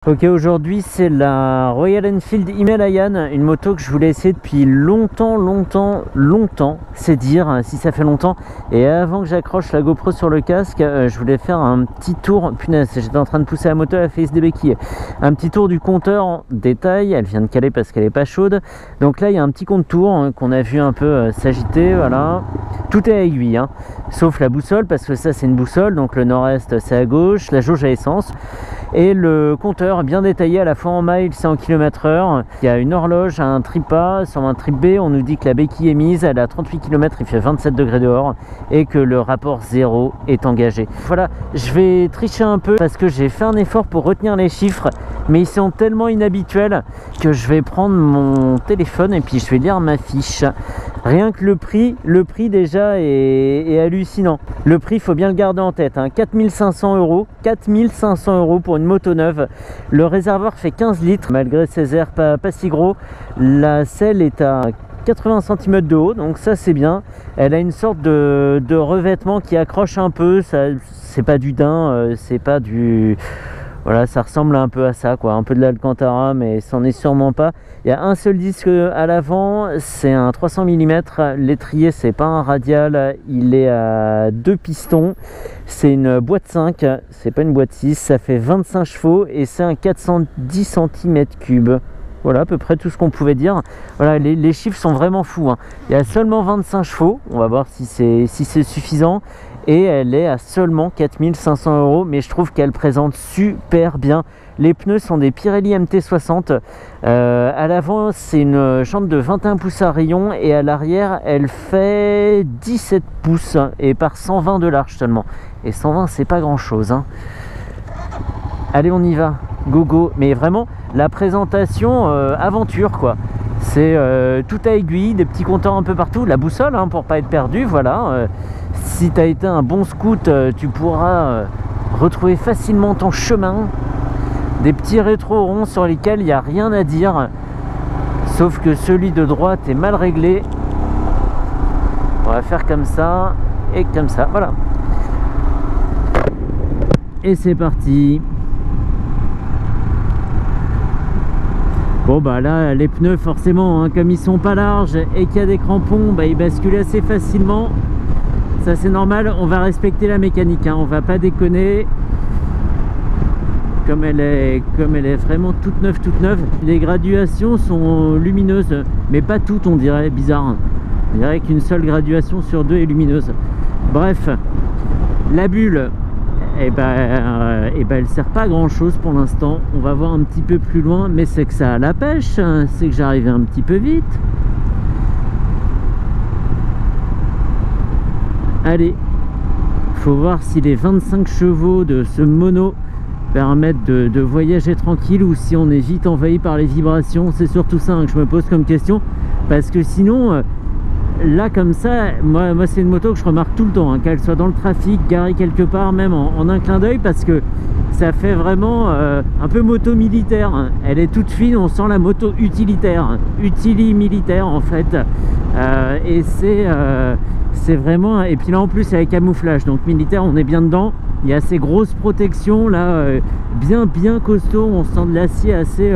Ok, aujourd'hui c'est la Royal Enfield Himalayan, une moto que je voulais essayer depuis longtemps, c'est dire si ça fait longtemps. Et avant que j'accroche la GoPro sur le casque, je voulais faire un petit tour, punaise, j'étais en train de pousser la moto, elle a fait se débéquiller. Un petit tour du compteur en détail, elle vient de caler parce qu'elle est pas chaude. Donc là il y a un petit compte-tour qu'on a vu un peu s'agiter, voilà. Tout est à aiguille, hein, sauf la boussole, parce que ça c'est une boussole, donc le nord-est c'est à gauche, la jauge à essence. Et le compteur bien détaillé à la fois en miles et en km/h. Il y a une horloge, un trip A, sur un trip B, on nous dit que la béquille est mise, elle est à 38 km, il fait 27 degrés dehors et que le rapport 0 est engagé. Voilà, je vais tricher un peu parce que j'ai fait un effort pour retenir les chiffres, mais ils sont tellement inhabituels que je vais prendre mon téléphone et puis je vais lire ma fiche. Rien que le prix déjà est hallucinant. Le prix, il faut bien le garder en tête, hein. 4500 €, 4500 € pour une moto neuve. Le réservoir fait 15 litres, malgré ses airs pas si gros. La selle est à 80 cm de haut, donc ça c'est bien. Elle a une sorte de revêtement qui accroche un peu, c'est pas du daim, c'est pas du... Voilà, ça ressemble un peu à ça, quoi, un peu de l'Alcantara, mais c'en est sûrement pas. Il y a un seul disque à l'avant, c'est un 300 mm. L'étrier, c'est pas un radial, il est à 2 pistons. C'est une boîte 5, c'est pas une boîte 6. Ça fait 25 chevaux et c'est un 410 cm3. Voilà à peu près tout ce qu'on pouvait dire. Voilà, les chiffres sont vraiment fous, hein. Il y a seulement 25 chevaux, on va voir si c'est suffisant. Et elle est à seulement 4500 €, mais je trouve qu'elle présente super bien. Les pneus sont des Pirelli MT60. À l'avant, c'est une jante de 21 pouces à rayon et à l'arrière, elle fait 17 pouces et par 120 de large seulement. Et 120, c'est pas grand chose, hein. Allez, on y va, go go. Mais vraiment, la présentation aventure, quoi. C'est tout à aiguille, des petits compteurs un peu partout, la boussole, hein, pour pas être perdu, voilà. Si tu as été un bon scout, tu pourras retrouver facilement ton chemin. Des petits rétros ronds sur lesquels il n'y a rien à dire, sauf que celui de droite est mal réglé. On va faire comme ça et comme ça, voilà. Et c'est parti. Bon bah là les pneus forcément, hein, comme ils sont pas larges et qu'il y a des crampons, bah, ils basculent assez facilement. Ça c'est normal, on va respecter la mécanique, hein, on va pas déconner. Comme elle est vraiment toute neuve. Les graduations sont lumineuses, mais pas toutes, on dirait, bizarre. On dirait qu'une seule graduation sur deux est lumineuse. Bref, la bulle, elle sert pas à grand chose pour l'instant. On va voir un petit peu plus loin, mais c'est que ça a la pêche, hein, c'est que j'arrive un petit peu vite. Allez, faut voir si les 25 chevaux de ce mono permettent de voyager tranquille ou si on est vite envahi par les vibrations. C'est surtout ça, hein, que je me pose comme question, parce que sinon là comme ça, moi c'est une moto que je remarque tout le temps, hein, qu'elle soit dans le trafic, garée quelque part, même en un clin d'œil, parce que ça fait vraiment un peu moto militaire, hein. Elle est toute fine, on sent la moto utilitaire, hein, utili-militaire en fait, et c'est vraiment... Et puis là en plus avec camouflage, donc militaire, on est bien dedans. Il y a ces grosses protections là, bien costaud, on sent de l'acier assez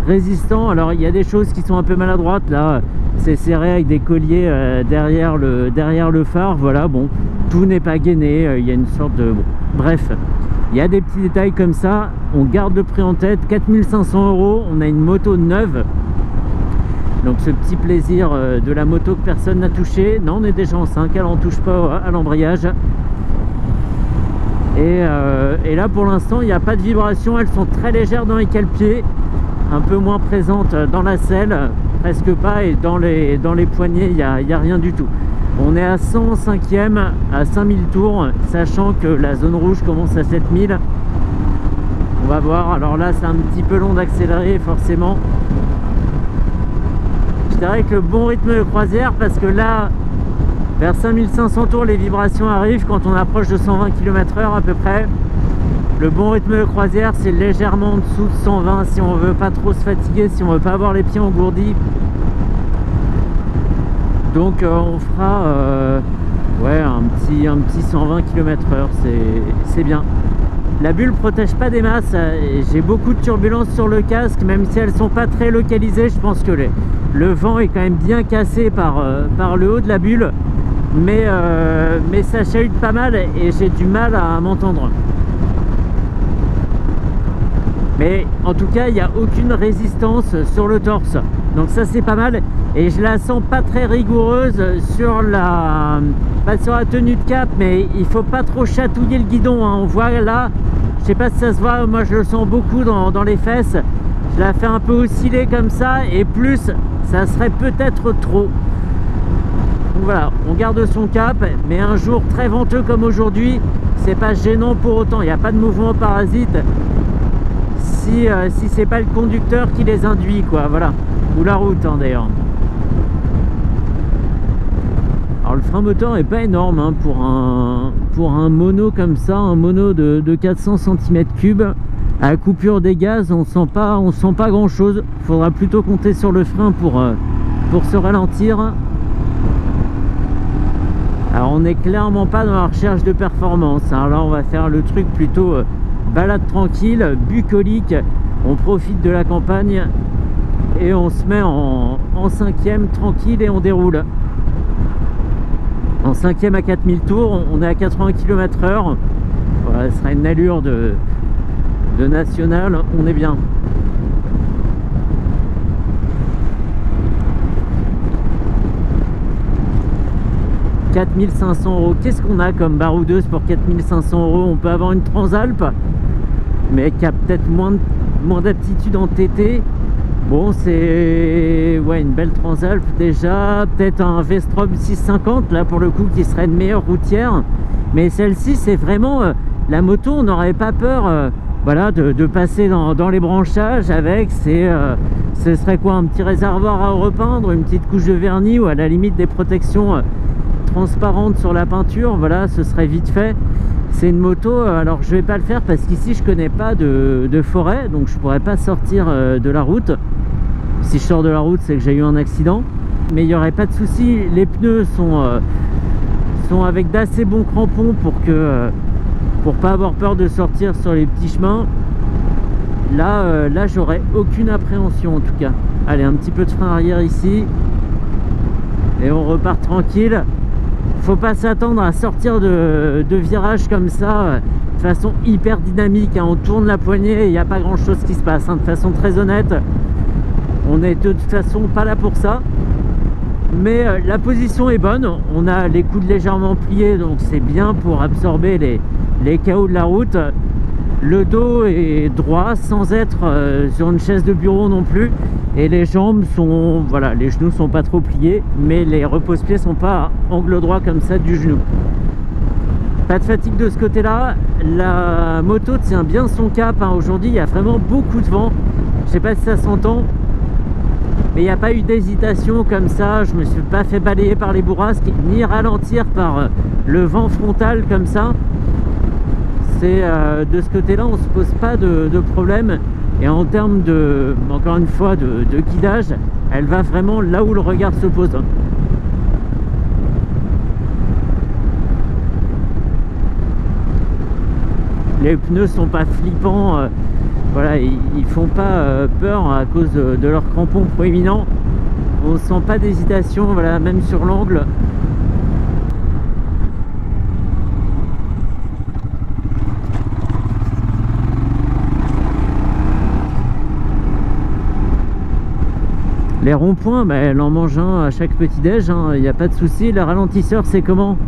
résistant. Alors il y a des choses qui sont un peu maladroites là, c'est serré avec des colliers derrière le phare, voilà. Bon, tout n'est pas gainé, il y a une sorte de... Bon, bref, il y a des petits détails comme ça, on garde le prix en tête. 4500 €, on a une moto neuve. Donc ce petit plaisir de la moto que personne n'a touché. Non, on est déjà en 5, alors on ne touche pas à l'embrayage. Et là pour l'instant il n'y a pas de vibration, elles sont très légères dans les cale-pieds, un peu moins présentes dans la selle, presque pas, et dans les poignées il n'y a rien du tout. On est à 105e, à 5000 tours, sachant que la zone rouge commence à 7000. On va voir, alors là c'est un petit peu long d'accélérer forcément. Je dirais que le bon rythme de croisière, parce que là vers 5500 tours les vibrations arrivent quand on approche de 120 km/h à peu près. Le bon rythme de croisière c'est légèrement en dessous de 120 si on veut pas trop se fatiguer, si on veut pas avoir les pieds engourdis. Donc on fera ouais, un petit 120 km/h, c'est bien. La bulle protège pas des masses. J'ai beaucoup de turbulences sur le casque, même si elles sont pas très localisées. Je pense que le vent est quand même bien cassé par le haut de la bulle, mais ça chahute pas mal et j'ai du mal à m'entendre. Mais en tout cas, il n'y a aucune résistance sur le torse, donc ça c'est pas mal. Et je la sens pas très rigoureuse sur pas sur la tenue de cap, mais il faut pas trop chatouiller le guidon, hein. On voit là, je sais pas si ça se voit, moi je le sens beaucoup dans les fesses. Je la fais un peu osciller comme ça, et plus ça serait peut-être trop. Donc voilà, on garde son cap, mais un jour très venteux comme aujourd'hui, c'est pas gênant pour autant. Il n'y a pas de mouvement parasite si c'est pas le conducteur qui les induit, quoi. Voilà, ou la route, hein, d'ailleurs. Alors le frein moteur est pas énorme, hein, pour un mono comme ça, un mono de 400 cm3. À la coupure des gaz, on sent pas grand chose. Faudra plutôt compter sur le frein pour se ralentir. Alors on n'est clairement pas dans la recherche de performance, hein. Là on va faire le truc plutôt balade tranquille, bucolique. On profite de la campagne et on se met en 5e tranquille et on déroule. En 5e à 4000 tours, on est à 80 km/h. Voilà, ce sera une allure de nationale, on est bien. « 4500 €. Qu'est-ce qu'on a comme baroudeuse pour 4500 €? On peut avoir une Transalp, mais qui a peut-être moins d'aptitude en TT. Bon, c'est ouais, une belle Transalp déjà. Peut-être un V-Strom 650, là pour le coup, qui serait une meilleure routière. Mais celle-ci, c'est vraiment la moto, on n'aurait pas peur voilà, de passer dans les branchages avec. Ce serait quoi? Un petit réservoir à repeindre, une petite couche de vernis, ou à la limite des protections transparente sur la peinture. Voilà, ce serait vite fait. C'est une moto, alors je vais pas le faire parce qu'ici je connais pas de forêt, donc je pourrais pas sortir de la route. Si je sors de la route, c'est que j'ai eu un accident, mais il y aurait pas de souci. Les pneus sont avec d'assez bons crampons pour pas avoir peur de sortir sur les petits chemins. Là j'aurais aucune appréhension en tout cas. Allez, un petit peu de frein arrière ici et on repart tranquille. Faut pas s'attendre à sortir de virages comme ça de façon hyper dynamique, hein. On tourne la poignée et il n'y a pas grand chose qui se passe, hein. De façon très honnête, on est de toute façon pas là pour ça, mais la position est bonne. On a les coudes légèrement pliés, donc c'est bien pour absorber les chaos de la route. Le dos est droit sans être sur une chaise de bureau non plus, et les jambes sont, voilà, les genoux sont pas trop pliés, mais les repose-pieds sont pas angle droit comme ça du genou. Pas de fatigue de ce côté là. La moto tient bien son cap, hein. Aujourd'hui il y a vraiment beaucoup de vent, je sais pas si ça s'entend, mais il n'y a pas eu d'hésitation comme ça. Je me suis pas fait balayer par les bourrasques ni ralentir par le vent frontal comme ça. C'est de ce côté là on se pose pas de problème. Et en termes de, encore une fois, de guidage, elle va vraiment là où le regard se pose. Les pneus sont pas flippants, voilà, ils font pas peur à cause de leurs crampons proéminents. On sent pas d'hésitation, voilà, même sur l'angle. Les ronds-points, bah, elle en mange un à chaque petit-déj, hein, il n'y a pas de souci. Le ralentisseur, c'est comment?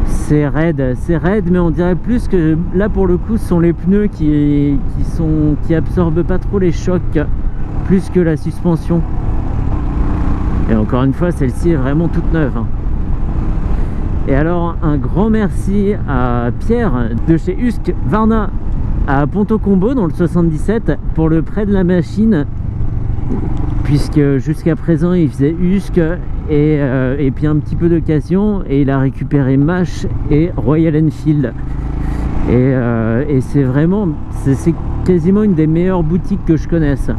C'est raide, mais on dirait plus que là pour le coup ce sont les pneus qui absorbent pas trop les chocs, plus que la suspension. Et encore une fois, celle-ci est vraiment toute neuve, hein. Et alors un grand merci à Pierre de chez Husqvarna à Ponto-Combo dans le 77 pour le prêt de la machine, puisque jusqu'à présent il faisait Husq et puis un petit peu d'occasion, et il a récupéré Mash et Royal Enfield, et c'est vraiment, c'est quasiment une des meilleures boutiques que je connaisse.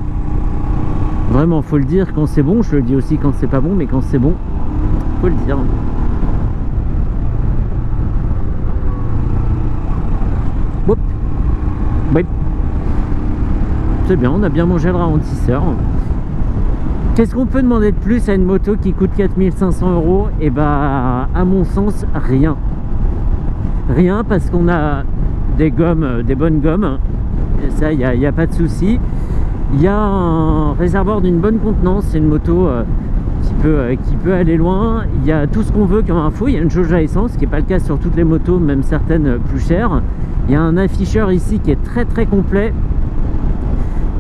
Vraiment, faut le dire quand c'est bon. Je le dis aussi quand c'est pas bon, mais quand c'est bon, faut le dire. Oui. C'est bien, on a bien mangé le ralentisseur. Qu'est-ce qu'on peut demander de plus à une moto qui coûte 4500 €? Et bah, à mon sens, rien. Rien, parce qu'on a des gommes, des bonnes gommes. Et ça, il n'y a pas de souci. Il y a un réservoir d'une bonne contenance. C'est une moto qui peut aller loin. Il y a tout ce qu'on veut comme info. Il y a une jauge à essence, ce qui n'est pas le cas sur toutes les motos, même certaines plus chères. Il y a un afficheur ici qui est très très complet.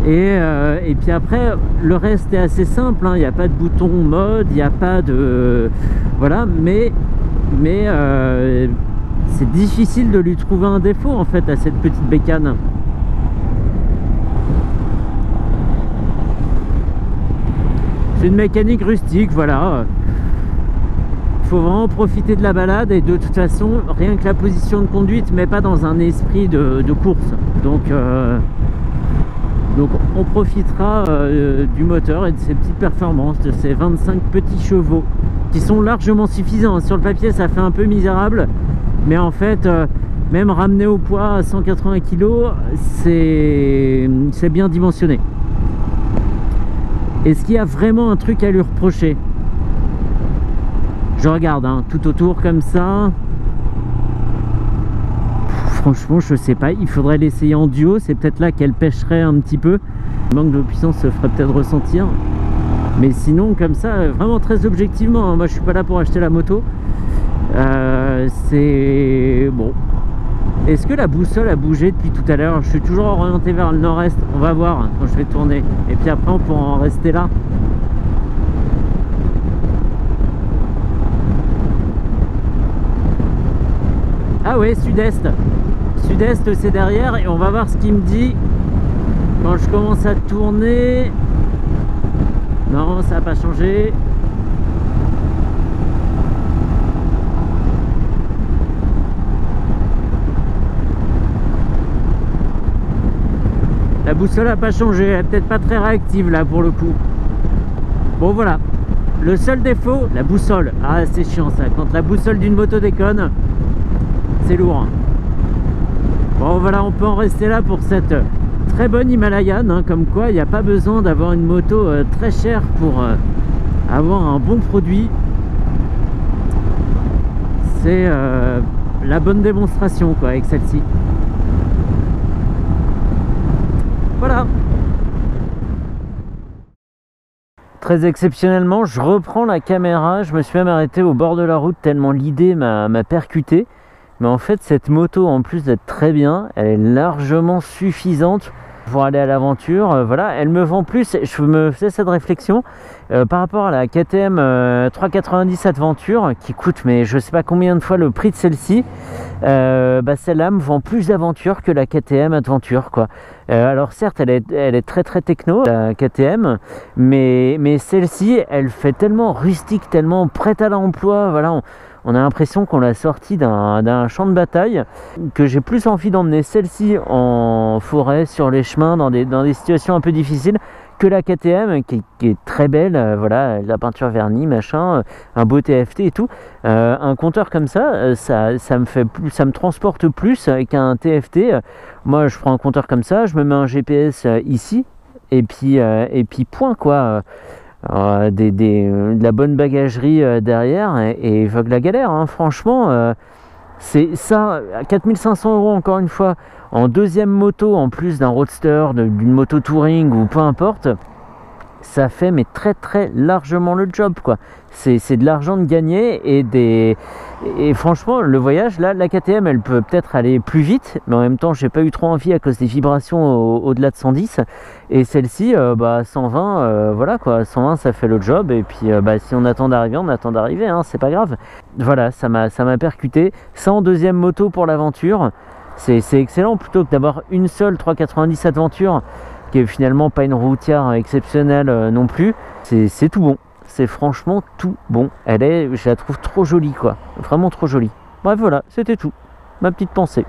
Et puis après, le reste est assez simple, hein. Il n'y a pas de bouton mode, il n'y a pas de... Voilà, mais c'est difficile de lui trouver un défaut en fait à cette petite bécane. C'est une mécanique rustique, voilà. Il faut vraiment profiter de la balade, et de toute façon, rien que la position de conduite, mais pas dans un esprit de course. Donc on profitera du moteur et de ses petites performances, de ces 25 petits chevaux qui sont largement suffisants. Sur le papier ça fait un peu misérable, mais en fait même ramené au poids à 180 kg, c'est bien dimensionné. Est-ce qu'il y a vraiment un truc à lui reprocher? Je regarde hein, tout autour comme ça. Franchement, je sais pas, il faudrait l'essayer en duo, c'est peut-être là qu'elle pêcherait un petit peu. Le manque de puissance se ferait peut-être ressentir. Mais sinon, comme ça, vraiment très objectivement, hein, moi je suis pas là pour acheter la moto. C'est... Bon. Est-ce que la boussole a bougé depuis tout à l'heure? Je suis toujours orienté vers le nord-est, on va voir quand je vais tourner. Et puis après, on pourra en rester là. Ah ouais, sud-est. Sud-est, c'est derrière, et on va voir ce qu'il me dit quand je commence à tourner. Non, ça n'a pas changé. La boussole n'a pas changé, elle est peut-être pas très réactive là pour le coup. Bon voilà, le seul défaut, la boussole. Ah c'est chiant ça, quand la boussole d'une moto déconne, c'est lourd. Bon voilà, on peut en rester là pour cette très bonne Himalayan, hein, comme quoi il n'y a pas besoin d'avoir une moto très chère pour avoir un bon produit. C'est la bonne démonstration quoi avec celle-ci. Voilà. Très exceptionnellement, je reprends la caméra, je me suis même arrêté au bord de la route tellement l'idée m'a percuté. Mais en fait, cette moto, en plus d'être très bien, elle est largement suffisante pour aller à l'aventure. Voilà, elle me vend plus. Je me fais cette réflexion par rapport à la KTM 390 Adventure qui coûte, mais je sais pas combien de fois le prix de celle-ci. Celle-là me vend plus d'aventure que la KTM Adventure, quoi. Alors certes, elle est très très techno, la KTM, mais celle-ci, elle fait tellement rustique, tellement prête à l'emploi. Voilà. On a l'impression qu'on l'a sortie d'un champ de bataille, que j'ai plus envie d'emmener celle-ci en forêt, sur les chemins, dans des situations un peu difficiles, que la KTM qui est très belle. Voilà, la peinture vernie, machin, un beau TFT et tout. Un compteur comme ça, ça me transporte plus qu'un TFT. Moi, je prends un compteur comme ça, je me mets un GPS ici, et puis point quoi. De la bonne bagagerie derrière, et vogue la galère, hein. Franchement, c'est ça, à 4500 € encore une fois, en deuxième moto, en plus d'un roadster, d'une moto touring ou peu importe, ça fait mais très très largement le job quoi. C'est de l'argent de gagner, et franchement le voyage là, la KTM elle peut peut-être aller plus vite, mais en même temps j'ai pas eu trop envie à cause des vibrations au-delà de 110, et celle-ci 120, voilà quoi, 120 ça fait le job, et puis si on attend d'arriver, on attend d'arriver, hein, c'est pas grave. Voilà, ça m'a percuté. Ça en deuxième moto pour l'aventure, c'est excellent, plutôt que d'avoir une seule 390 Adventure qui est finalement pas une routière exceptionnelle non plus. C'est tout bon, c'est franchement tout bon. Je la trouve trop jolie quoi, vraiment trop jolie. Bref voilà, c'était tout, ma petite pensée.